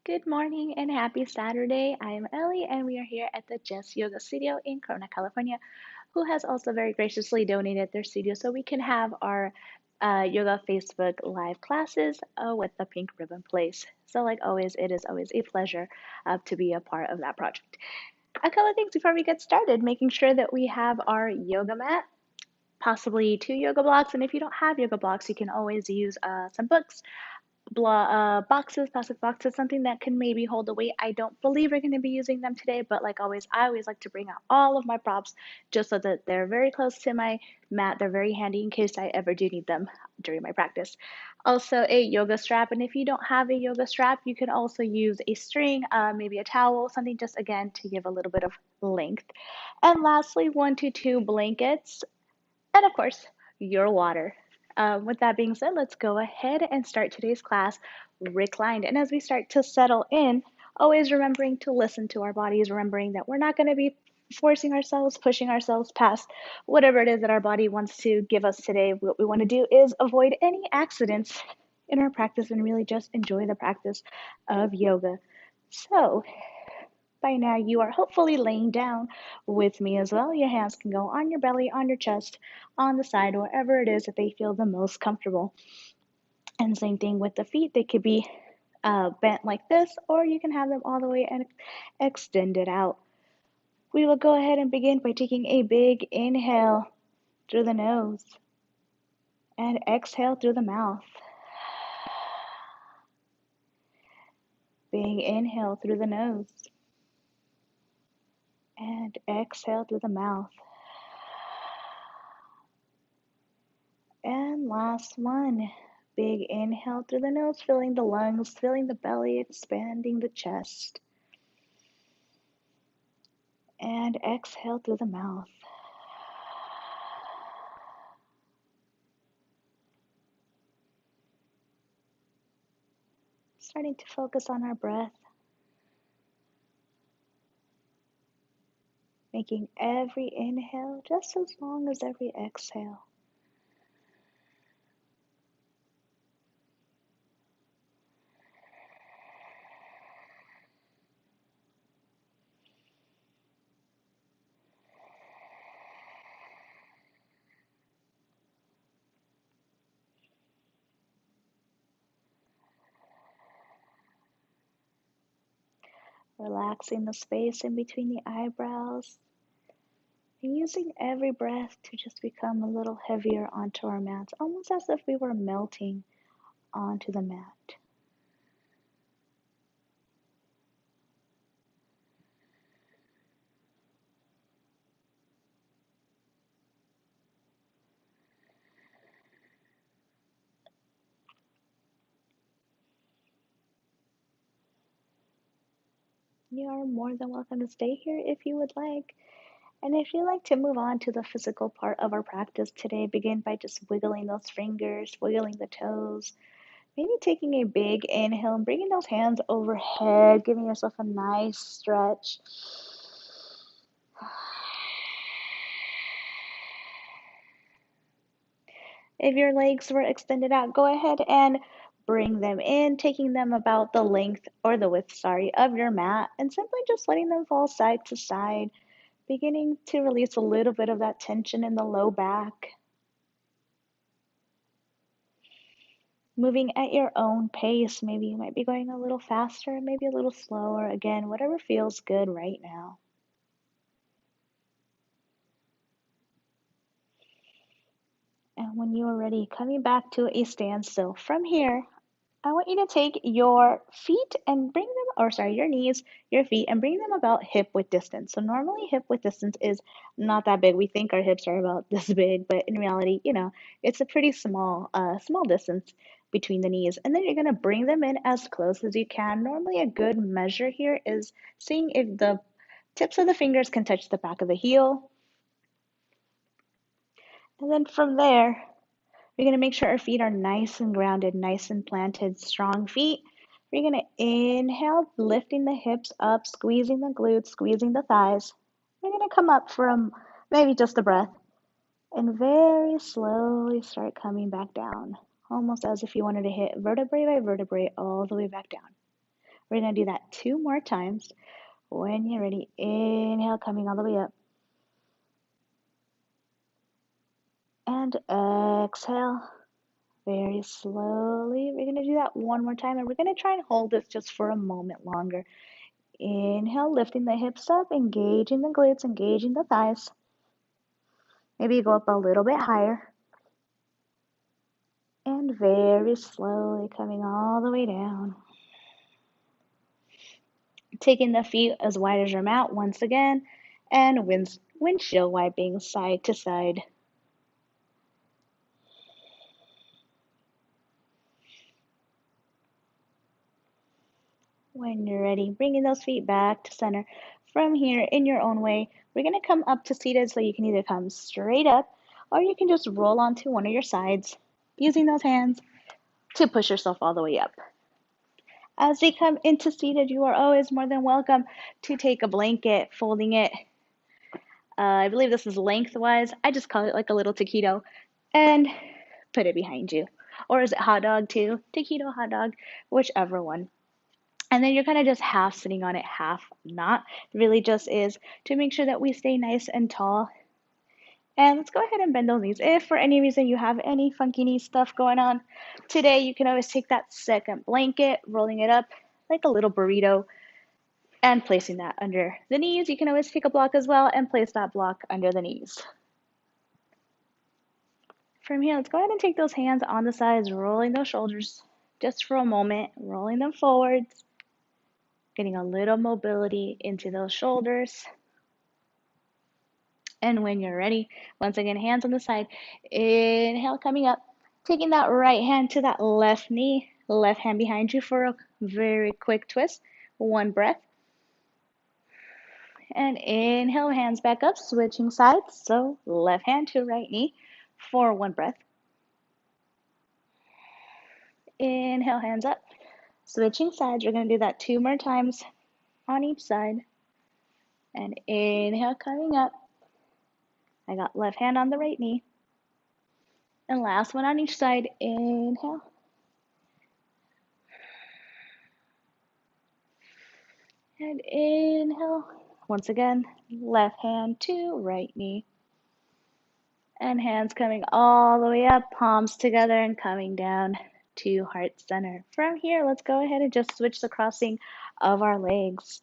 Good morning and happy Saturday. I am Ellie, and we are here at the Just Yoga Studio in Corona, California, who has also very graciously donated their studio so we can have our yoga Facebook live classes with the pink ribbon place. So, like always, it is always a pleasure to be a part of that project. A couple of things before we get started, making sure that we have our yoga mat, possibly two yoga blocks, and if you don't have yoga blocks, you can always use some books, boxes, plastic boxes, something that can maybe hold the weight. I don't believe we're going to be using them today, but like always, I always like to bring out all of my props just so that they're very close to my mat. They're very handy in case I ever do need them during my practice. Also, a yoga strap, and if you don't have a yoga strap, you can also use a string, maybe a towel, something just again to give a little bit of length. And lastly, 1 to 2 blankets, and of course, your water. With that being said, let's go ahead and start today's class reclined. And as we start to settle in, always remembering to listen to our bodies, remembering that we're not going to be forcing ourselves, pushing ourselves past whatever it is that our body wants to give us today. What we want to do is avoid any accidents in our practice and really just enjoy the practice of yoga. So, by now, you are hopefully laying down with me as well. Your hands can go on your belly, on your chest, on the side, wherever it is that they feel the most comfortable. And same thing with the feet. They could be bent like this, or you can have them all the way and extended out. We will go ahead and begin by taking a big inhale through the nose and exhale through the mouth. Big inhale through the nose and exhale through the mouth. And last one. Big inhale through the nose, filling the lungs, filling the belly, expanding the chest. And exhale through the mouth. Starting to focus on our breath. Making every inhale just as long as every exhale. Relaxing the space in between the eyebrows. And using every breath to just become a little heavier onto our mats, almost as if we were melting onto the mat. You are more than welcome to stay here if you would like. And if you'd like to move on to the physical part of our practice today, begin by just wiggling those fingers, wiggling the toes, maybe taking a big inhale and bringing those hands overhead, giving yourself a nice stretch. If your legs were extended out, go ahead and bring them in, taking them about the length or the width, of your mat, and simply just letting them fall side to side, beginning to release a little bit of that tension in the low back. Moving at your own pace. Maybe you might be going a little faster, maybe a little slower. Again, whatever feels good right now. And when you are ready, coming back to a standstill. From here, I want you to take your feet and bring them, or sorry, your knees, your feet, and bring them about hip width distance. So normally hip width distance is not that big. We think our hips are about this big, but in reality, it's a pretty small distance between the knees. And then you're gonna bring them in as close as you can. Normally a good measure here is seeing if the tips of the fingers can touch the back of the heel. And then from there, we're going to make sure our feet are nice and grounded, nice and planted, strong feet. We're going to inhale, lifting the hips up, squeezing the glutes, squeezing the thighs. We're going to come up from maybe just a breath and very slowly start coming back down, almost as if you wanted to hit vertebrae by vertebrae all the way back down. We're going to do that 2 more times. When you're ready, inhale, coming all the way up. And exhale, very slowly. We're going to do that 1 more time, and we're going to try and hold this just for a moment longer. Inhale, lifting the hips up, engaging the glutes, engaging the thighs. Maybe go up a little bit higher. And very slowly coming all the way down. Taking the feet as wide as your mat once again, and windshield wiping side to side. When you're ready, bringing those feet back to center. From here, in your own way, we're going to come up to seated, so you can either come straight up or you can just roll onto one of your sides, using those hands to push yourself all the way up. As we come into seated, you are always more than welcome to take a blanket, folding it. I believe this is lengthwise. I just call it like a little taquito, and put it behind you. Or is it hot dog too? Taquito, hot dog, whichever one. And then you're kind of just half sitting on it, half not. It really just is to make sure that we stay nice and tall. And let's go ahead and bend those knees. If for any reason you have any funky knee stuff going on today, you can always take that second blanket, rolling it up like a little burrito, and placing that under the knees. You can always take a block as well and place that block under the knees. From here, let's go ahead and take those hands on the sides, rolling those shoulders just for a moment, rolling them forwards, getting a little mobility into those shoulders. And when you're ready, once again, hands on the side, inhale, coming up, taking that right hand to that left knee, left hand behind you for a very quick twist, 1 breath. And inhale, hands back up, switching sides, so left hand to right knee for 1 breath. Inhale, hands up, switching sides. We're going to do that 2 more times on each side. And inhale, coming up. I got left hand on the right knee. And last one on each side. Inhale. And inhale. Once again, left hand to right knee. And hands coming all the way up, palms together and coming down to heart center. From here, let's go ahead and just switch the crossing of our legs.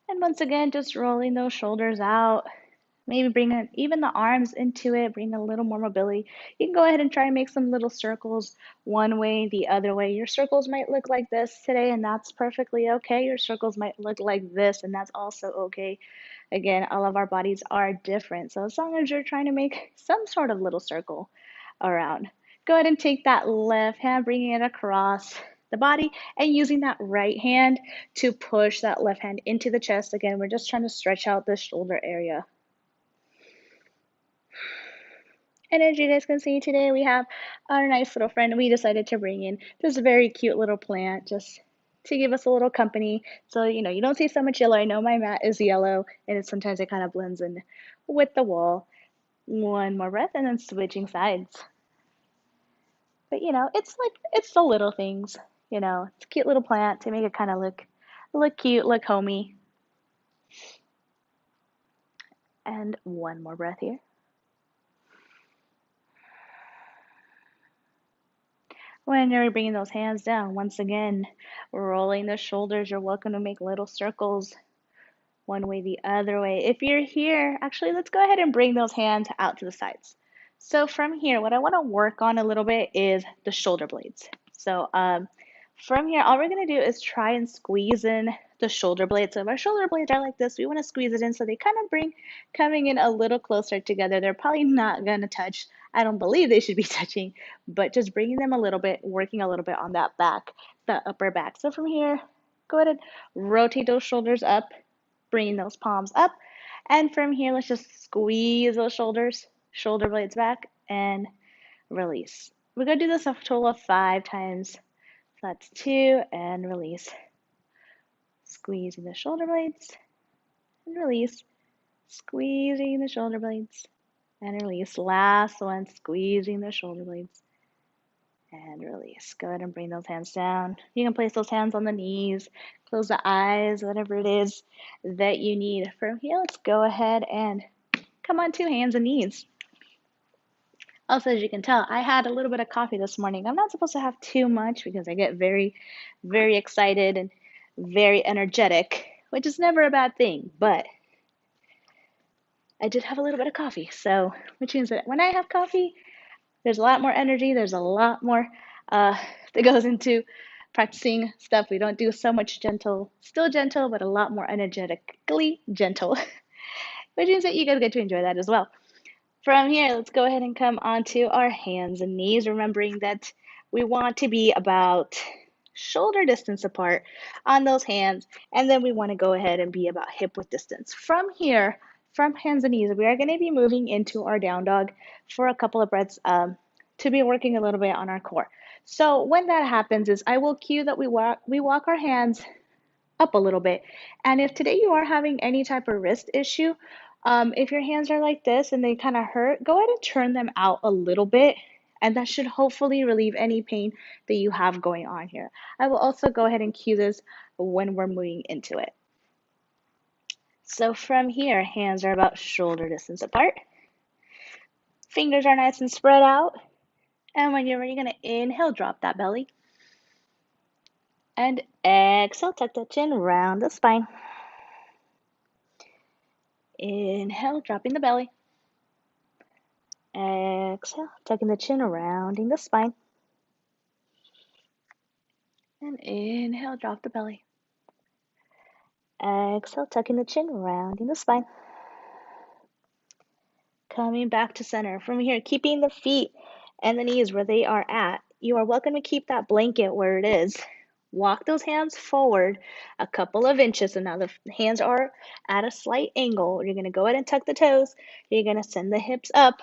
And once again, just rolling those shoulders out. Maybe bring even the arms into it, bring a little more mobility. You can go ahead and try and make some little circles one way, the other way. Your circles might look like this today, and that's perfectly okay. Your circles might look like this, and that's also okay. Again, all of our bodies are different. So as long as you're trying to make some sort of little circle around, go ahead and take that left hand, bringing it across the body, and using that right hand to push that left hand into the chest. Again, we're just trying to stretch out the shoulder area. And as you guys can see today, we have our nice little friend. We decided to bring in this very cute little plant just to give us a little company. So, you don't see so much yellow. I know my mat is yellow, and sometimes it kind of blends in with the wall. 1 more breath, and then switching sides. But, it's the little things, It's a cute little plant to make it kind of look cute, look homey. And 1 more breath here. When you're bringing those hands down, once again, rolling the shoulders, you're welcome to make little circles one way, the other way. If you're here, actually, let's go ahead and bring those hands out to the sides. So from here, what I want to work on a little bit is the shoulder blades. So from here, all we're going to do is try and squeeze in the shoulder blades. So if our shoulder blades are like this, we want to squeeze it in so they kind of coming in a little closer together. They're probably not going to touch. I don't believe they should be touching, but just bringing them a little bit, working a little bit on that back, the upper back. So from here, go ahead and rotate those shoulders up, bringing those palms up. And from here, let's just squeeze those shoulder blades back, and release. We're going to do this a total of 5 times. So that's 2, and release. Squeezing the shoulder blades, and release. Squeezing the shoulder blades, and release. Last one, squeezing the shoulder blades, and release. Go ahead and bring those hands down. You can place those hands on the knees, close the eyes, whatever it is that you need. From here, let's go ahead and come on to hands and knees. Also, as you can tell, I had a little bit of coffee this morning. I'm not supposed to have too much because I get very, very excited and very energetic, which is never a bad thing, but I did have a little bit of coffee. So, which means that when I have coffee, there's a lot more energy. There's a lot more that goes into practicing stuff. We don't do so much gentle, still gentle, but a lot more energetically gentle, which means that you guys get to enjoy that as well. From here, let's go ahead and come onto our hands and knees, remembering that we want to be about shoulder distance apart on those hands, and then we want to go ahead and be about hip width distance. From here, from hands and knees, we are going to be moving into our down dog for a couple of breaths to be working a little bit on our core. So when that happens is I will cue that we walk our hands up a little bit. And if today you are having any type of wrist issue, if your hands are like this and they kind of hurt, go ahead and turn them out a little bit. And that should hopefully relieve any pain that you have going on here. I will also go ahead and cue this when we're moving into it. So from here, hands are about shoulder distance apart. Fingers are nice and spread out. And when you're ready, you're going to inhale, drop that belly. And exhale, tuck that chin, round the spine. Inhale, dropping the belly. Exhale, tucking the chin, rounding the spine. And inhale, drop the belly. Exhale, tucking the chin, rounding the spine. Coming back to center. From here, keeping the feet and the knees where they are at. You are welcome to keep that blanket where it is. Walk those hands forward a couple of inches. And now the hands are at a slight angle. You're going to go ahead and tuck the toes. You're going to send the hips up,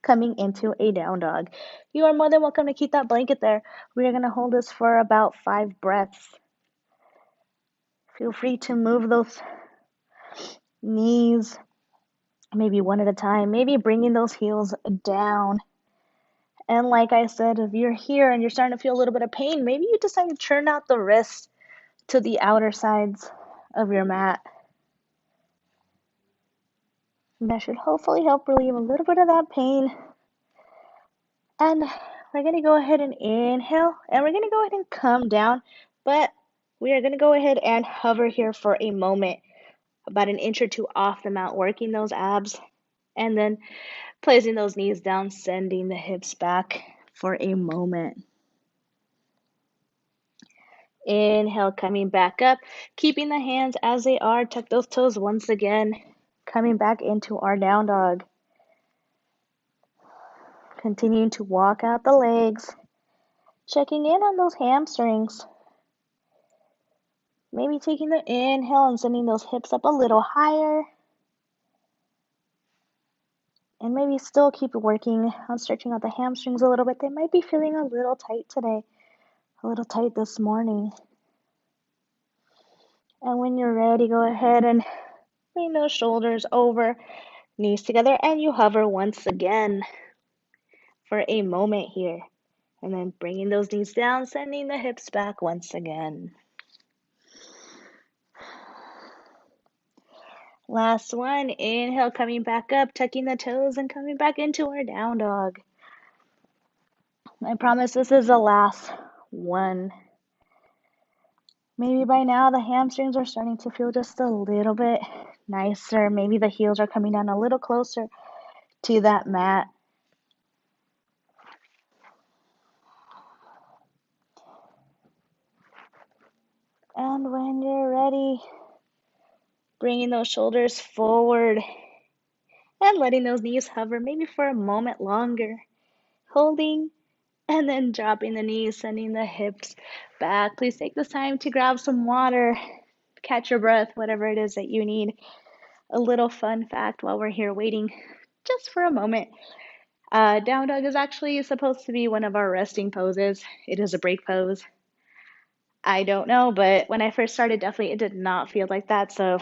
coming into a down dog. You are more than welcome to keep that blanket there. We are going to hold this for about 5 breaths. Feel free to move those knees, maybe one at a time, maybe bringing those heels down. And like I said, if you're here and you're starting to feel a little bit of pain, maybe you decide to turn out the wrists to the outer sides of your mat. And that should hopefully help relieve a little bit of that pain. And we're going to go ahead and inhale, and we're going to go ahead and come down, but we are going to go ahead and hover here for a moment, about an inch or two off the mat, working those abs, and then placing those knees down, sending the hips back for a moment. Inhale, coming back up, keeping the hands as they are, tuck those toes once again, coming back into our down dog. Continuing to walk out the legs, checking in on those hamstrings. Maybe taking the inhale and sending those hips up a little higher. And maybe still keep working on stretching out the hamstrings a little bit. They might be feeling a little tight today, a little tight this morning. And when you're ready, go ahead and bring those shoulders over, knees together, and you hover once again for a moment here. And then bringing those knees down, sending the hips back once again. Last one, inhale, coming back up, tucking the toes and coming back into our down dog. I promise this is the last one. Maybe by now the hamstrings are starting to feel just a little bit nicer. Maybe the heels are coming down a little closer to that mat. And when you're ready, bringing those shoulders forward and letting those knees hover maybe for a moment longer. Holding and then dropping the knees, sending the hips back. Please take this time to grab some water, catch your breath, whatever it is that you need. A little fun fact while we're here waiting just for a moment. Down dog is actually supposed to be one of our resting poses. It is a break pose. I don't know, but when I first started, definitely it did not feel like that. So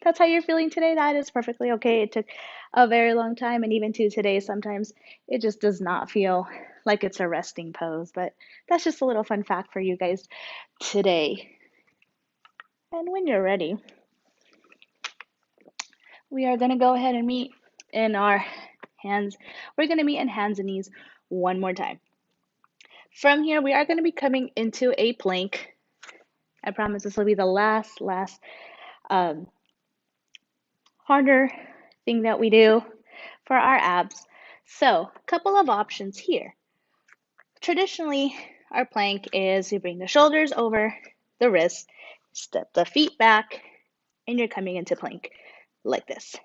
that's how you're feeling today. That is perfectly okay. It took a very long time, and even to today, sometimes it just does not feel like it's a resting pose, but that's just a little fun fact for you guys today. And when you're ready, we are going to go ahead and meet in our hands. We're going to meet in hands and knees one more time. From here, we are going to be coming into a plank. I promise this will be the last um, harder thing that we do for our abs. So, a couple of options here. Traditionally, our plank is you bring the shoulders over the wrists, step the feet back, and you're coming into plank like this.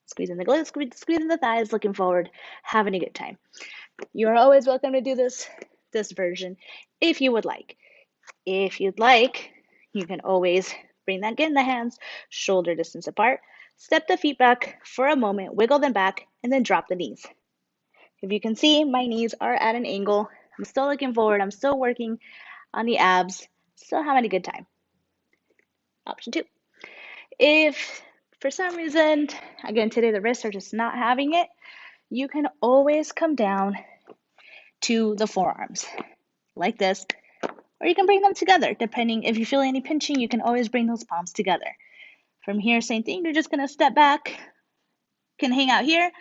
Squeezing the glutes, squeezing the thighs, looking forward, having a good time. You are always welcome to do this version if you would like. If you'd like, you can always bring that in the hands, shoulder distance apart, step the feet back for a moment, wiggle them back, and then drop the knees. If you can see, my knees are at an angle. I'm still looking forward. I'm still working on the abs, still having a good time. Option 2. If for some reason, again, today the wrists are just not having it, you can always come down to the forearms like this, or you can bring them together depending. If you feel any pinching, you can always bring those palms together. From here, same thing, you're just going to step back, can hang out here,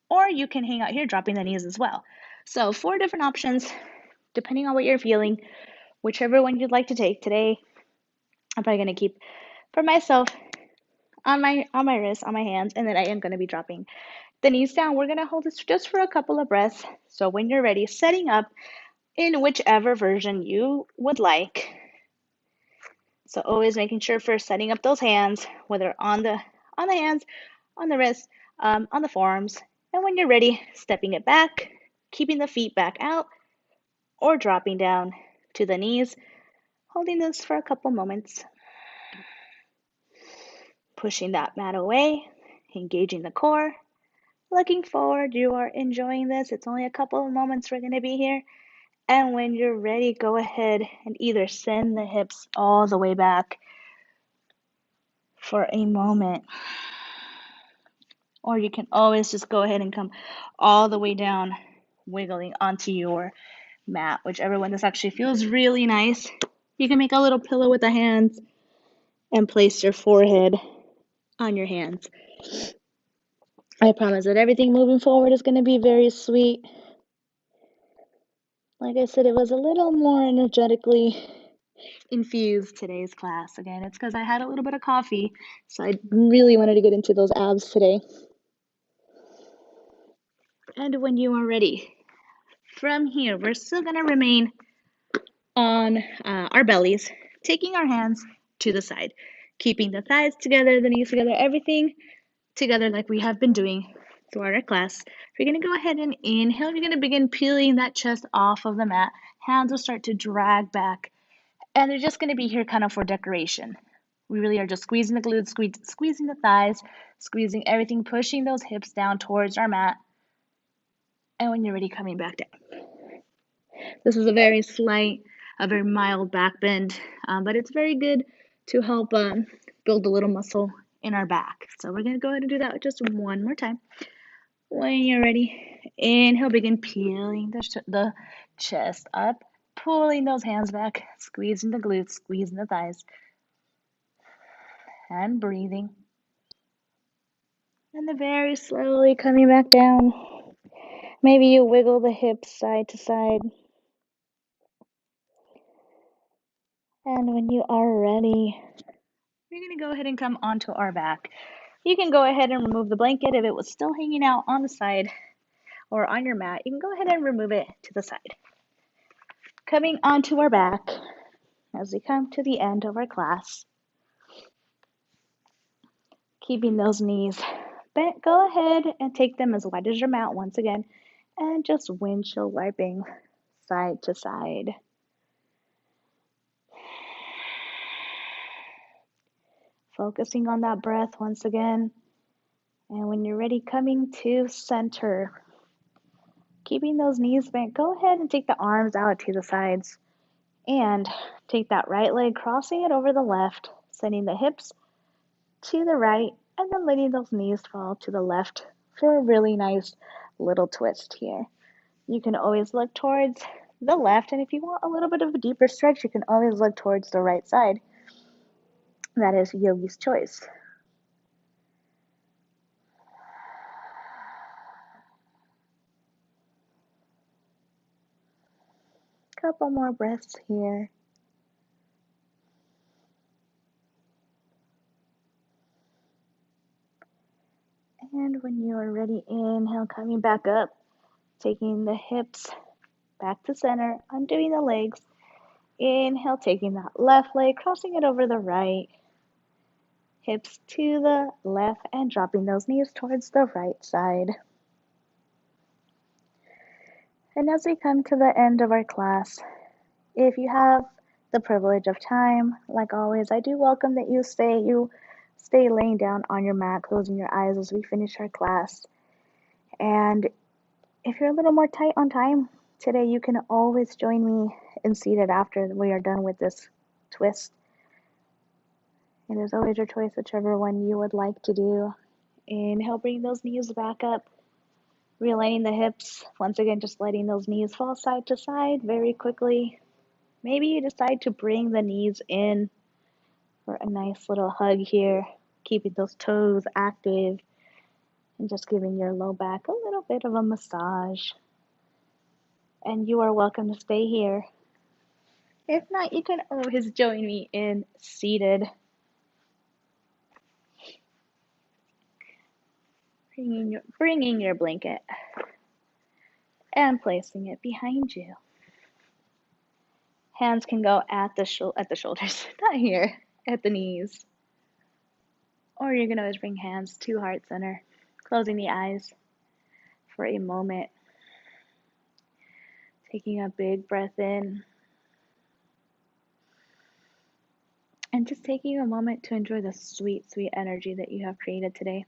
or you can hang out here dropping the knees as well. So 4 different options depending on what you're feeling, whichever one you'd like to take. Today I'm probably going to keep for myself on my wrists, on my hands, and then I am going to be dropping the knees down. We're going to hold this just for a couple of breaths. So when you're ready, setting up in whichever version you would like. So always making sure first setting up those hands, whether on the hands, on the wrists, on the forearms, and when you're ready, stepping it back, keeping the feet back out, or dropping down to the knees, holding this for a couple moments, pushing that mat away, engaging the core, looking forward. You are enjoying this. It's only a couple of moments we're going to be here. And when you're ready, go ahead and either send the hips all the way back for a moment, or you can always just go ahead and come all the way down, wiggling onto your mat, whichever one. This actually feels really nice. You can make a little pillow with the hands and place your forehead on your hands. I promise that everything moving forward is going to be very sweet. Like I said, it was a little more energetically infused today's class. Again, it's because I had a little bit of coffee, so I really wanted to get into those abs today. And when you are ready, from here, we're still going to remain on our bellies, taking our hands to the side, keeping the thighs together, the knees together, everything together like we have been doing throughout our class. We're going to go ahead and inhale. You're going to begin peeling that chest off of the mat. Hands will start to drag back, and they're just going to be here kind of for decoration. We really are just squeezing the glutes, squeezing the thighs, squeezing everything, pushing those hips down towards our mat. And when you're ready, coming back down. This is a very slight, a very mild back bend, but it's very good to help build a little muscle in our back. So we're going to go ahead and do that just one more time. When you're ready, inhale, begin peeling the chest up, pulling those hands back, squeezing the glutes, squeezing the thighs, and breathing. And then very slowly coming back down. Maybe you wiggle the hips side to side. And when you are ready, we're going to go ahead and come onto our back. You can go ahead and remove the blanket if it was still hanging out on the side or on your mat. You can go ahead and remove it to the side. Coming onto our back as we come to the end of our class. Keeping those knees bent, go ahead and take them as wide as your mat once again, and just windshield wiping side to side. Focusing on that breath once again. And when you're ready, coming to center. Keeping those knees bent, go ahead and take the arms out to the sides. And take that right leg, crossing it over the left, sending the hips to the right, and then letting those knees fall to the left for a really nice little twist here. You can always look towards the left, and if you want a little bit of a deeper stretch, you can always look towards the right side. That is yogi's choice. Couple more breaths here. And when you are ready, inhale, coming back up, taking the hips back to center, undoing the legs. Inhale, taking that left leg, crossing it over the right. Hips to the left and dropping those knees towards the right side. And as we come to the end of our class, if you have the privilege of time, like always, I do welcome that you stay laying down on your mat, closing your eyes as we finish our class. And if you're a little more tight on time today, you can always join me in seated after we are done with this twist. It is always your choice, whichever one you would like to do. Inhale, bring those knees back up, realigning the hips. Once again, just letting those knees fall side to side very quickly. Maybe you decide to bring the knees in for a nice little hug here, keeping those toes active and just giving your low back a little bit of a massage. And you are welcome to stay here. If not, you can always join me in seated. Bringing your blanket and placing it behind you. Hands can go at the shoulders, not here, at the knees. Or you can always bring hands to heart center, closing the eyes for a moment. Taking a big breath in. And just taking a moment to enjoy the sweet, sweet energy that you have created today.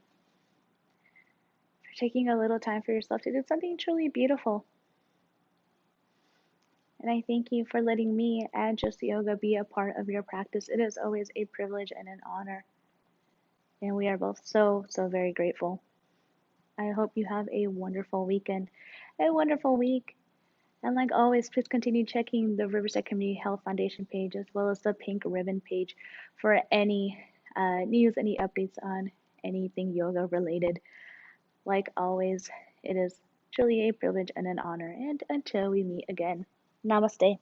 For taking a little time for yourself to do something truly beautiful. And I thank you for letting me and Just Yoga be a part of your practice. It is always a privilege and an honor. And we are both so, so very grateful. I hope you have a wonderful weekend, a wonderful week. And like always, please continue checking the Riverside Community Health Foundation page as well as the Pink Ribbon page for any news, any updates on anything yoga related. Like always, it is truly a privilege and an honor. And until we meet again, namaste.